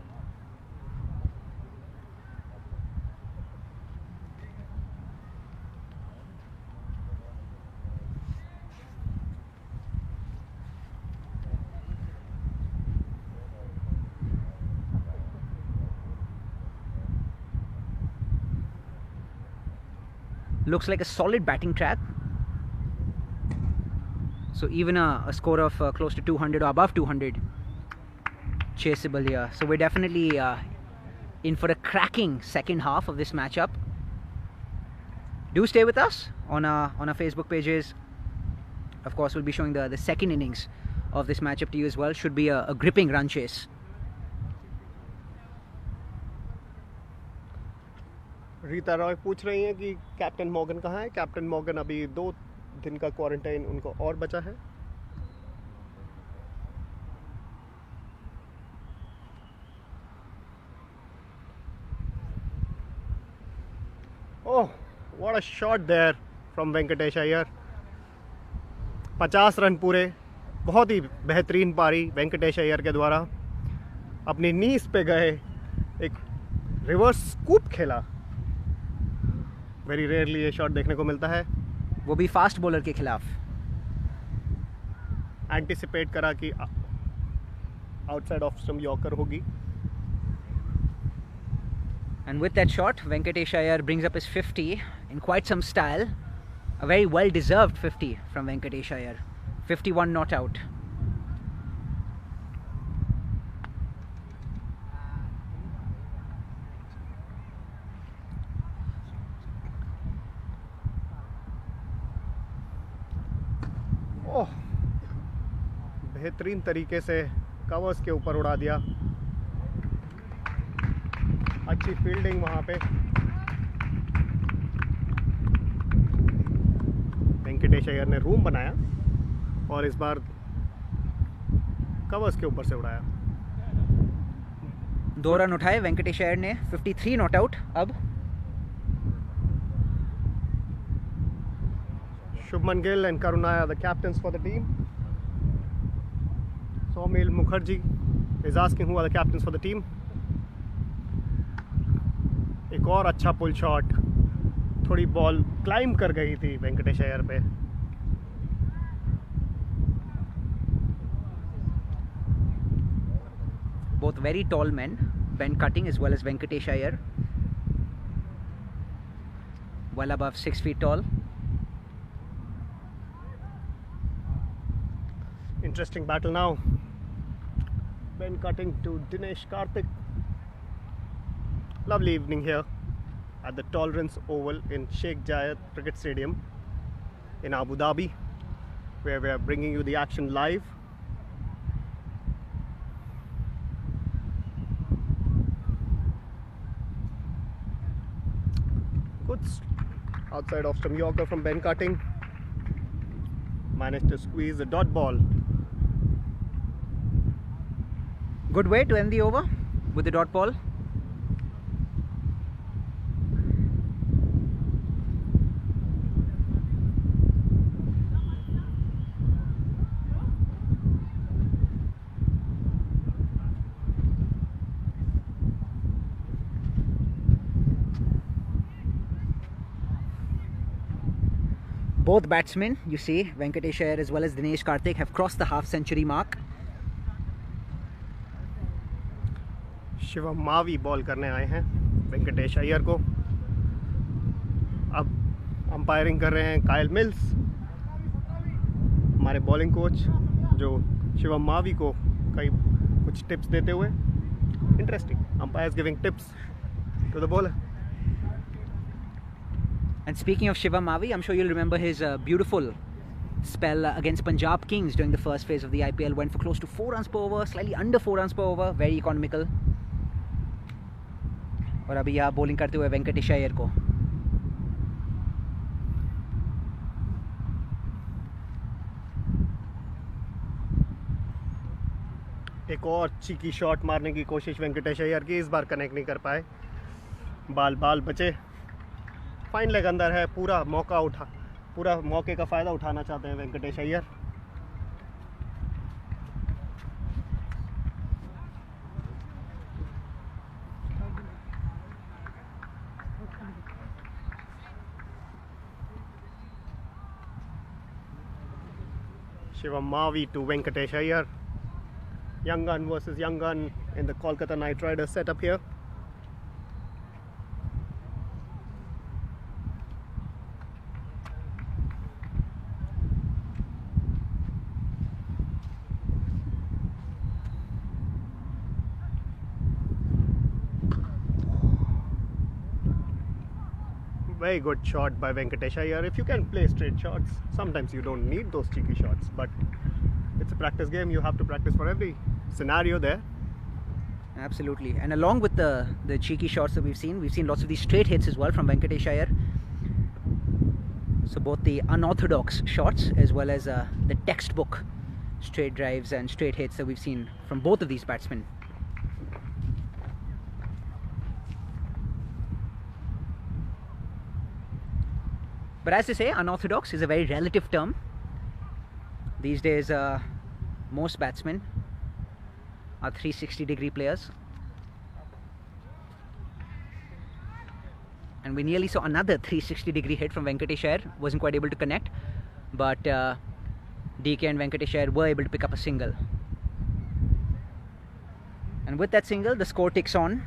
Looks like a solid batting track. So even a score of close to 200 or above 200 chaseable here. So we're definitely in for a cracking second half of this matchup. Do stay with us on our Facebook pages. Of course, we'll be showing the second innings of this matchup to you as well. Should be a gripping run chase. Rita Roy पूछ रही हैं कि captain Morgan कहाँ है. Captain Morgan अभी 2 दिन का quarantine उनको और बचा है. Oh, what a shot there from Venkatesh Iyer. 50 run पूरे. बहुत ही बेहतरीन पारी वेंकटेश अय्यर के द्वारा. अपनी नीज पे गए, एक रिवर्स स्कूप खेला वेरी रेयरली ये शॉट देखने को मिलता है. वो भी फास्ट बॉलर के खिलाफ. एंटिसिपेट करा कि आउटसाइड ऑफ स्टंप यॉर्कर होगी. And with that shot, Venkatesh Iyer brings up his 50 in quite some style. A very well-deserved 50 from Venkatesh Iyer. 51 not out. ओह, बेहतरीन तरीके से कवर्स के ऊपर उड़ा दिया. अच्छी फील्डिंग वहाँ पे. वेंकटेश अय्यर ने रूम बनाया और इस बार कवर्स के ऊपर से उड़ाया. 2 रन उठाए वेंकटेश अय्यर ने. 53 नॉट आउट. अब Shubman Gill and Karunaya are the captains for the team. Soumen Mukherjee is asking who are the captains for the team. एक और अच्छा पुल शॉट. थोड़ी बॉल क्लाइम कर गई थी वेंकटेश अय्यर पे. both very tall men, Ben Cutting as well as Venkatesh Iyer, well above 6 feet tall. Interesting battle now. Ben Cutting to Dinesh Karthik. Lovely evening here at the Tolerance Oval in Sheikh Zayed Cricket Stadium in Abu Dhabi, where we are bringing you the action live. Good outside off stump Yorker from Ben Cutting. Managed to squeeze the dot ball. Good way to end the over with the dot ball. Both batsmen, you see, Venkatesh Iyer as well as Dinesh Karthik, have crossed the half century mark. Shivam Mavi ball करने आए हैं वेंकटेश अय्यर को. अब umpiring कर रहे हैं कायल mills, हमारे बॉलिंग कोच, जो शिवम मावी को कई कुछ टिप्स देते हुए. Interesting, umpires giving tips to the bowler. And speaking of Shivam Mavi, I'm sure you'll remember his beautiful spell against Punjab Kings during the first phase of the IPL. Went for close to 4 runs per over, slightly under 4 runs per over, very economical. और अभी यहाँ bowling करते हुए वेंकटेश अय्यर को. एक और cheeky shot मारने की कोशिश वेंकटेश अय्यर की, इस बार कनेक्ट नहीं कर पाए. बाल बचे. फाइन लेग अंदर है. पूरा मौके का फ़ायदा उठाना चाहते हैं Venkatesh Iyer. Shivam Mavi to Venkatesh Iyer. Young gun versus young gun in the Kolkata Knight Riders setup here. Very good shot by Venkatesh Iyer. If you can play straight shots, sometimes you don't need those cheeky shots, but it's a practice game. You have to practice for every scenario there. Absolutely. And along with the cheeky shots that we've seen lots of these straight hits as well from Venkatesh Iyer. So both the unorthodox shots as well as the textbook straight drives and straight hits that we've seen from both of these batsmen. But as they say, unorthodox is a very relative term. These days, most batsmen are 360-degree players. And And we nearly saw another 360-degree hit from Venkatesh Iyer. Wasn't quite able to connect, but DK and Venkatesh Iyer were able to pick up a single. And with that single, the score ticks on.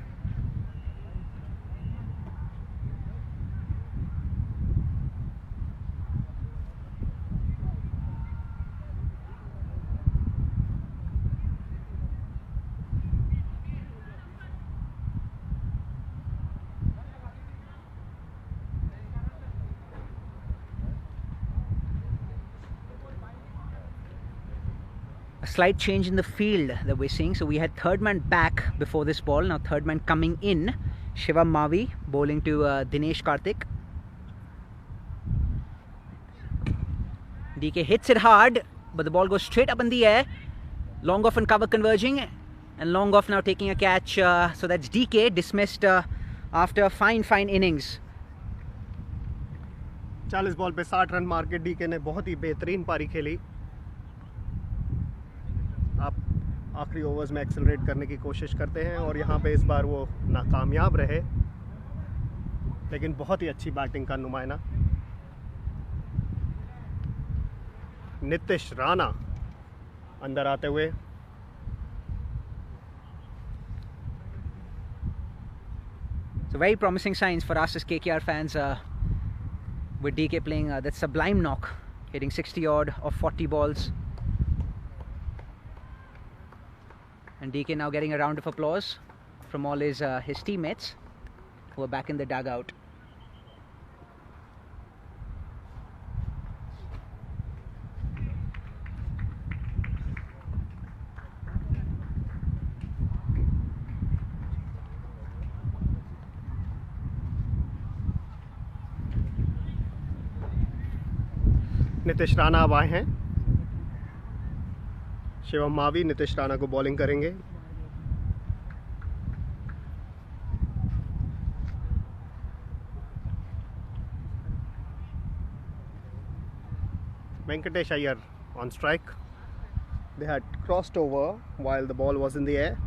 Slight change in the field that we're seeing. So we had third man back before this ball. Now third man coming in. Shivam Mavi bowling to Dinesh Karthik. DK hits it hard, but the ball goes straight up in the air. Long off and cover converging, and long off now taking a catch. So that's DK dismissed after a fine innings. 40 ball पे 60 run मार के DK ने बहुत ही बेहतरीन पारी खेली. आप आखिरी ओवर्स में एक्सेलरेट करने की कोशिश करते हैं और यहाँ पे इस बार वो नाकामयाब रहे, लेकिन बहुत ही अच्छी बैटिंग का नुमाइना. नीतीश राणा अंदर आते हुए. So very promising signs for us as KKR fans, with DK playing that sublime knock, hitting 60 odd of 40 balls. And DK now getting a round of applause from all his teammates who are back in the dugout. Nitish Rana अब आए हैं. शिवम मावी नीतीश राणा को bowling करेंगे. Venkatesh Iyer on strike. They had crossed over while the ball was in the air.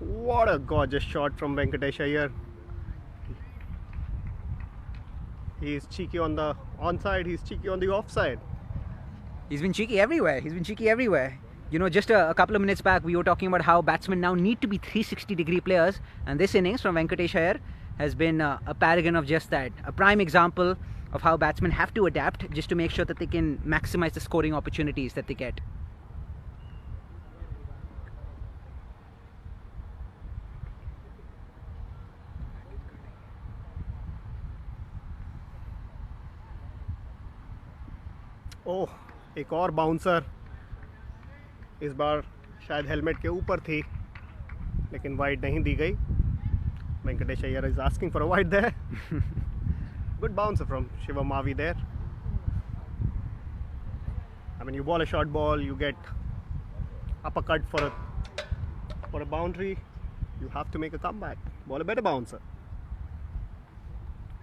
What a gorgeous shot from Venkatesh Iyer. He's cheeky on the onside, he's cheeky on the offside. He's been cheeky everywhere. You know, just a couple of minutes back, we were talking about how batsmen now need to be 360-degree players. And this innings from Venkatesh Iyer has been a paragon of just that. A prime example of how batsmen have to adapt just to make sure that they can maximize the scoring opportunities that they get. ओह, एक और bouncer. इस बार शायद helmet के ऊपर थी, लेकिन wide नहीं दी गई. Venkatesh Iyer is asking for a wide there. Good bouncer from Shivam Mavi there. I mean, you ball a short ball, you get uppercut for a boundary. You have to make a comeback. Ball a better bouncer.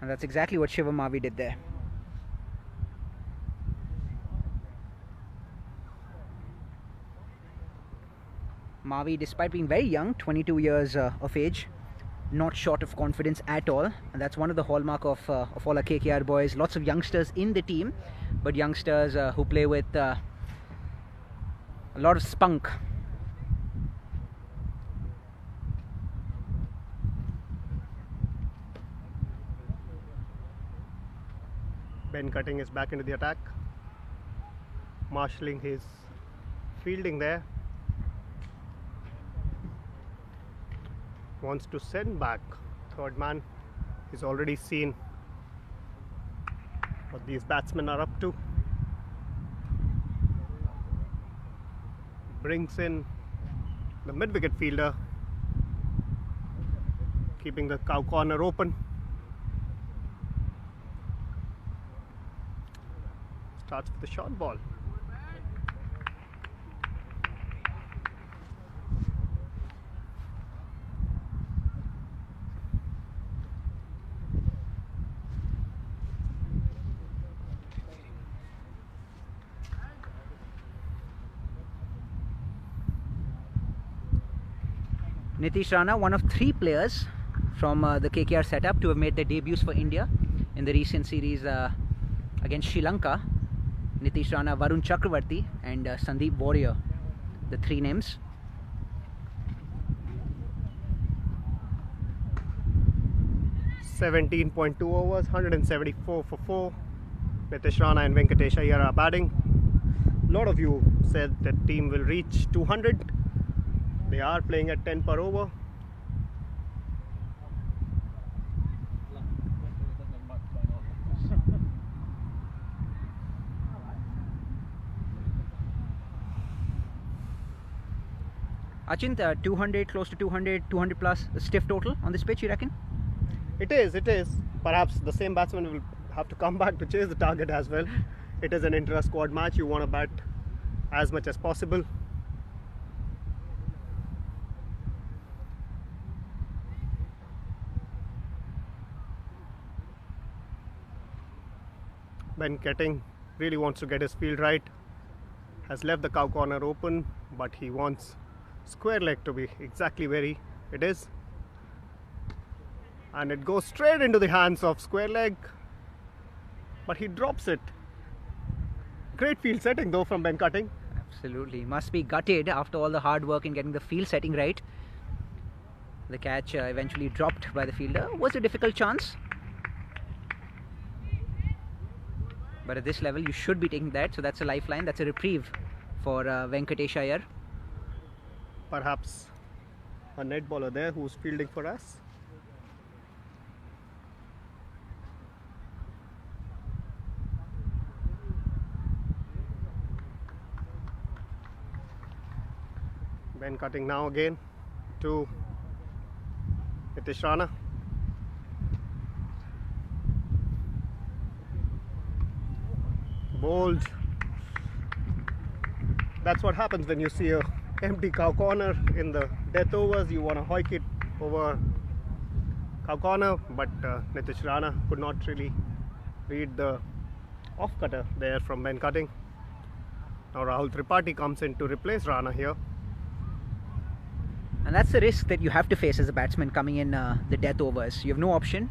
And that's exactly what Shivam Mavi did there. Mavi, despite being very young, 22 years of age, not short of confidence at all, and that's one of the hallmark of all our KKR boys. Lots of youngsters in the team, but youngsters who play with a lot of spunk. Ben Cutting is back into the attack, marshalling his fielding there. Wants to send back. Third man is already seen what these batsmen are up to. Brings in the mid-wicket fielder, keeping the cow corner open. Starts with the short ball. Nitish Rana, one of 3 players from the KKR setup to have made their debuts for India in the recent series against Sri Lanka. Nitish Rana, Varun Chakravarti and Sandeep Warrior, the 3 names. .2 overs, 174 for 4. Nitish Rana and Venkatesh Iyer are batting. A lot of you said that team will reach 200. They are playing at 10 per over. Achint, 200, close to 200, 200 plus stiff total on this pitch, you reckon? It is. Perhaps the same batsman will have to come back to chase the target as well. It is an intra-squad match. You want to bat as much as possible. Ben Ketting really wants to get his field right. Has left the cow corner open, but he wants square leg to be exactly where it is. And it goes straight into the hands of square leg, but he drops it. Great field setting though from Ben Cutting. Absolutely, must be gutted after all the hard work in getting the field setting right. The catch eventually dropped by the fielder. Was a difficult chance, but at this level you should be taking that, so that's a lifeline, that's a reprieve for Venkatesh Iyer. Perhaps a net bowler there who's fielding for us. Ben Cutting now again to Nitish Rana. Bowled. That's what happens when you see a empty cow corner in the death overs. You want to hoik it over cow corner, but Nitish Rana could not really read the off cutter there from Ben Cutting. Now Rahul Tripathi comes in to replace Rana here. And that's the risk that you have to face as a batsman coming in the death overs. You have no option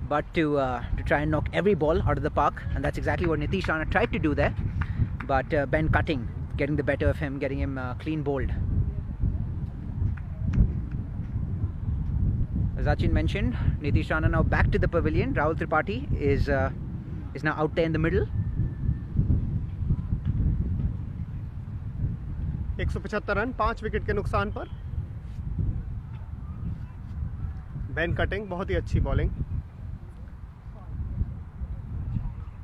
but to try and knock every ball out of the park, and that's exactly what Nitish Rana tried to do there. But Ben Cutting getting the better of him, getting him clean bowled. As Achin mentioned, Nitish Rana now back to the pavilion. Rahul Tripathi is now out there in the middle. 175 run 5 wicket के नुकसान पर. Ben cutting बहुत ही अच्छी bowling.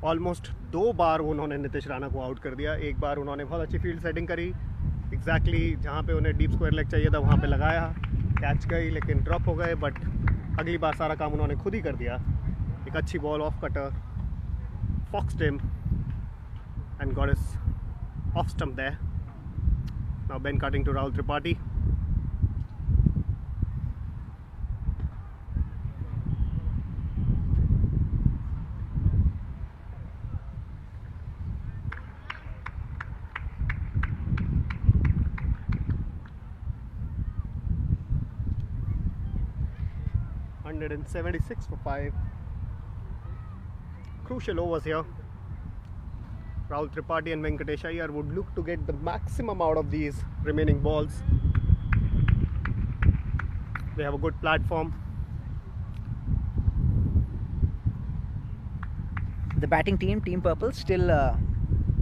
Almost 2 बार उन्होंने नितिश राणा को out कर दिया. एक बार उन्होंने बहुत अच्छी फील्ड सेटिंग करी, एग्जैक्टली जहाँ पे उन्हें डीप स्क्वायर लेग चाहिए था वहाँ पे लगाया, कैच गई लेकिन ड्रॉप हो गए. बट अगली बार सारा काम उन्होंने खुद ही कर दिया. एक अच्छी ball off cutter, foxed him and got his off stump there. Now Ben Cutting to Rahul Tripathi. .176 for 5. Crucial overs here. Rahul Tripathi and Venkatesh Iyer would look to get the maximum out of these remaining balls. They have a good platform. The batting team, Team Purple, still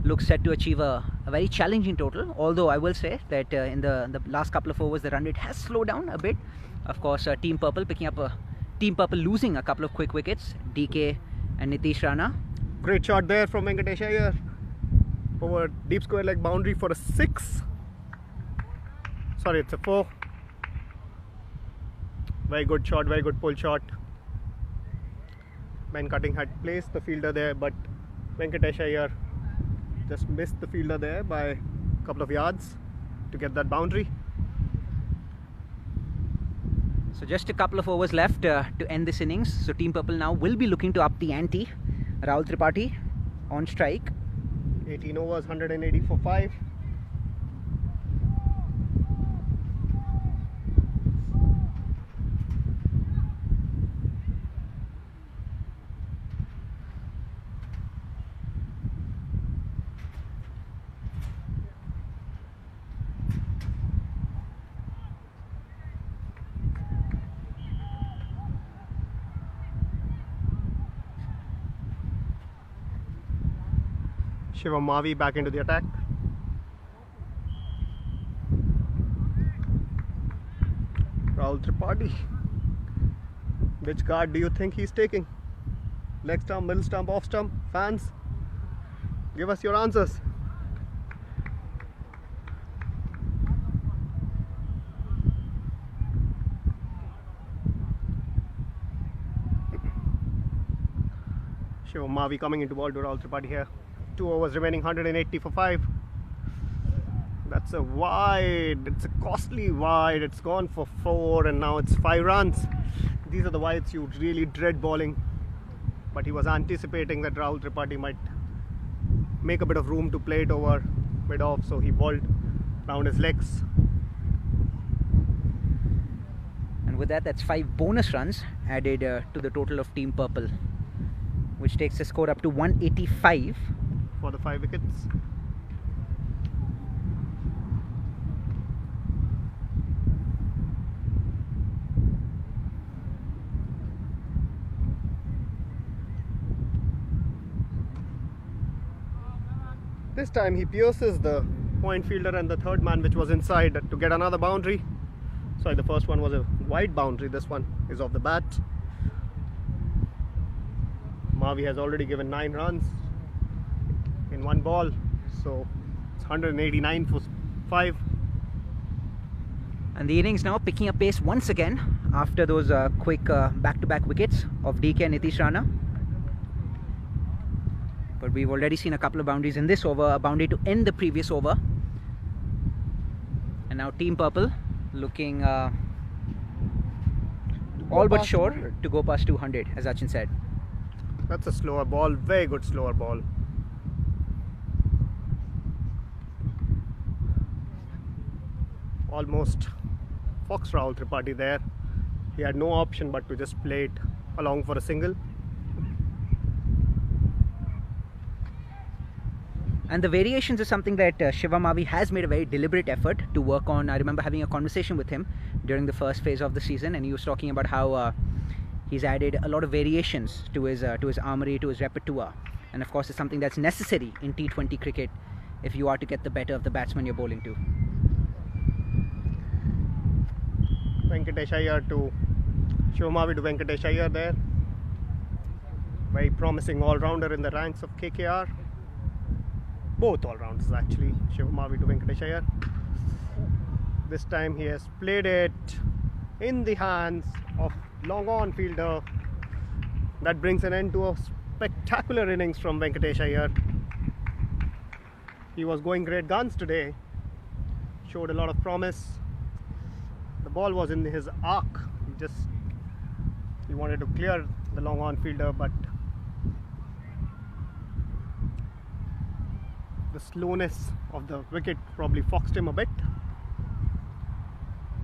looks set to achieve a very challenging total. Although I will say that in the last couple of overs, the run rate has slowed down a bit. Of course, Team Purple picking up Team Purple losing a couple of quick wickets. DK and Nitish Rana. Great shot there from Venkatesh Iyer. Over deep square leg boundary for a 6. Sorry, it's a 4. Very good shot, very good pull shot. Ben Cutting had placed the fielder there, but Venkatesh Iyer just missed the fielder there by a couple of yards to get that boundary. So just a couple of overs left to end this innings. So Team Purple now will be looking to up the ante. Rahul Tripathi on strike. 18 overs, 180 for 5. Shivam Mavi back into the attack. Rahul Tripathi. Which guard do you think he's taking? Leg stump, middle stump, off stump? Fans, give us your answers. Shivam Mavi coming into ball to Rahul Tripathi here. 2 overs remaining, 180 for 5. That's a wide. It's a costly wide. It's gone for 4 and now it's 5 runs. These are the wides you really dread bowling. But he was anticipating that Rahul Tripathi might make a bit of room to play it over mid off, so he bowled round his legs. And with that, that's 5 bonus runs added to the total of Team Purple, which takes the score up to 185 for the 5 wickets. This time he pierces the point fielder and the third man, which was inside, to get another boundary. Sorry, the first one was a wide boundary. This one is off the bat. Mavi has already given 9 runs in 1 ball, so it's 189 for 5. And the innings now picking up pace once again after those quick back-to-back wickets of DK and Nitish Rana. But we've already seen a couple of boundaries in this over, a boundary to end the previous over. And now Team Purple looking all but sure 200. To go past 200, as Achin said. That's a slower ball, very good slower ball. Almost fox Rahul Tripathi there. He had no option but to just play it along for a single. And the variations is something that Shivam Mavi has made a very deliberate effort to work on. I remember having a conversation with him during the first phase of the season, and he was talking about how he's added a lot of variations to his armory, to his repertoire. And of course, it's something that's necessary in T20 cricket if you are to get the better of the batsman you're bowling to. Venkatesh Iyer to Shivam Mavi to Venkatesh Iyer there. Very promising all-rounder in the ranks of KKR. Both all-rounders actually, Shivam Mavi to Venkatesh Iyer. This time he has played it in the hands of long-on fielder. That brings an end to a spectacular innings from Venkatesh Iyer. He was going great guns today, showed a lot of promise. The ball was in his arc. He wanted to clear the long-on fielder, but the slowness of the wicket probably foxed him a bit.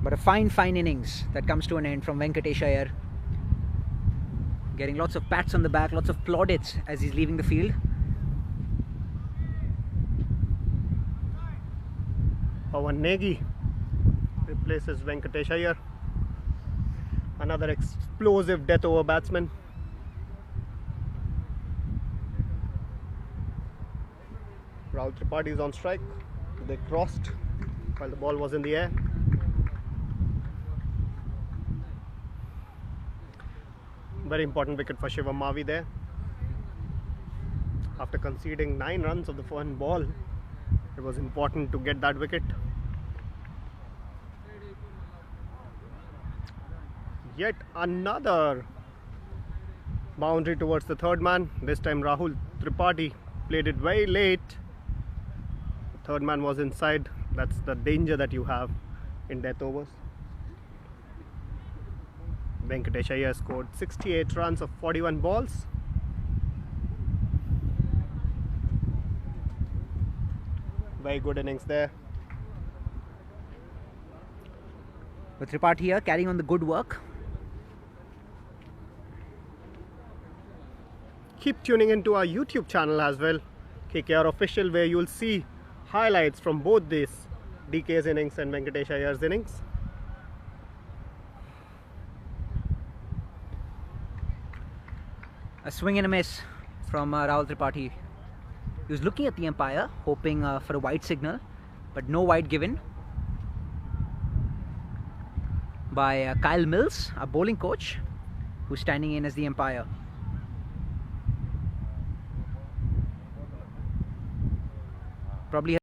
But a fine innings that comes to an end from Venkatesh Iyer. Getting lots of pats on the back, lots of plaudits as he's leaving the field. Pawan Negi replaces Venkatesh Iyer. Another explosive death over batsman. Rahul Tripathi is on strike. They crossed while the ball was in the air. Very important wicket for Shivam Mavi there. After conceding 9 runs of the first ball, it was important to get that wicket. Yet another boundary towards the third man. This time Rahul Tripathi played it very late. The third man was inside. That's the danger that you have in death overs. Venkatesh Iyer scored 68 runs of 41 balls. Very good innings there. With Tripathi here carrying on the good work. Keep tuning into our YouTube channel as well, KKR Official, where you'll see highlights from both these, DK's innings and Venkatesh Iyer's innings. A swing and a miss from Rahul Tripathi. He was looking at the umpire, hoping for a wide signal, but no wide given by Kyle Mills, our bowling coach, who's standing in as the umpire. Probably